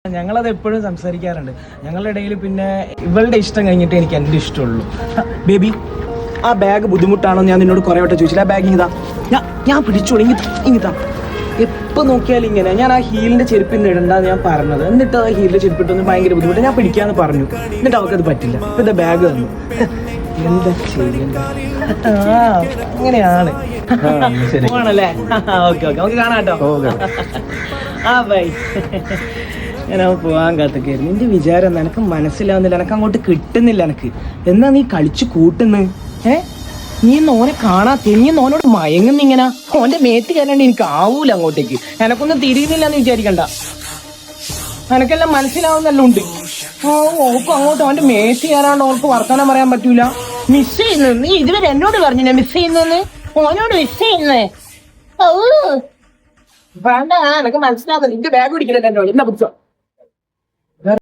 ഞങ്ങളത് എപ്പോഴും സംസാരിക്കാറുണ്ട്. ഞങ്ങളുടെ ഇടയിൽ പിന്നെ ഇവളുടെ ഇഷ്ടം കഴിഞ്ഞിട്ട് എനിക്ക് എൻ്റെ ഇഷ്ടമുള്ളൂ. ബേബി, ആ ബാഗ് ബുദ്ധിമുട്ടാണോ ഞാൻ നിന്നോട് കുറേ വട്ടം ചോദിച്ചില്ല. ആ ബാഗ് ഇങ്ങതാ, ഞാൻ പിടിച്ചോളൂ, ഇങ്ങിതാ. എപ്പോൾ നോക്കിയാലും ഇങ്ങനെ. ഞാൻ ആ ഹീലിൻ്റെ ചെരുപ്പിന്ന് ഇടണ്ടെന്ന് ഞാൻ പറഞ്ഞത്. എന്നിട്ട് ആ ഹീലിൻ്റെ ചെരുപ്പിട്ടൊന്ന് ഭയങ്കര ബുദ്ധിമുട്ട്. ഞാൻ പിടിക്കാമെന്ന് പറഞ്ഞു. എന്നിട്ട് അവർക്കത് പറ്റില്ല. ഇപ്പം ഇതാ ബാഗ് തന്നു. എന്താ ചെയ്യണ്ട? അങ്ങനെയാണ്. പോകണല്ലേ? ഓക്കെ ഓക്കെ, നമുക്ക് കാണാം കേട്ടോ. ആ ബൈ. ഞാൻ പോകാൻ കാത്തൊക്കെയായിരുന്നു. നിന്റെ വിചാരം നിനക്ക് മനസ്സിലാവുന്നില്ല, എനക്ക് അങ്ങോട്ട് കിട്ടുന്നില്ല. എനക്ക് എന്നാ നീ കളിച്ചു കൂട്ടുന്നു? നീ ഓനെ കാണാത്ത, നീ ഓനോട് മയങ്ങുന്ന ഇങ്ങനെ. ഓന്റെ മേത്ത് കയറാണ്ട് എനിക്ക് ആവൂല അങ്ങോട്ടേക്ക്. എനക്കൊന്നും തിരിയുന്നില്ല എന്ന് വിചാരിക്കണ്ട. എനക്കെല്ലാം മനസ്സിലാവുന്നല്ലോ ഉണ്ട്. ഓക്കും അങ്ങോട്ട് അവന്റെ മേത്ത് കയറാണ്ട് ഓർക്ക് വർത്താനം പറയാൻ പറ്റൂല. മിസ് ചെയ്യുന്നു. നീ ഇതുവരെ എന്നോട് പറഞ്ഞില്ലേ മിസ് ചെയ്യുന്നെന്ന്? ഓനോട് മിസ് ചെയ്യുന്നേ. വേണ്ട, എനക്ക് മനസ്സിലാവുന്നില്ല. നിന്റെ ബാഗ് പിടിക്കണല്ലോ എന്നോട്. എന്നാ പിടിച്ചോ.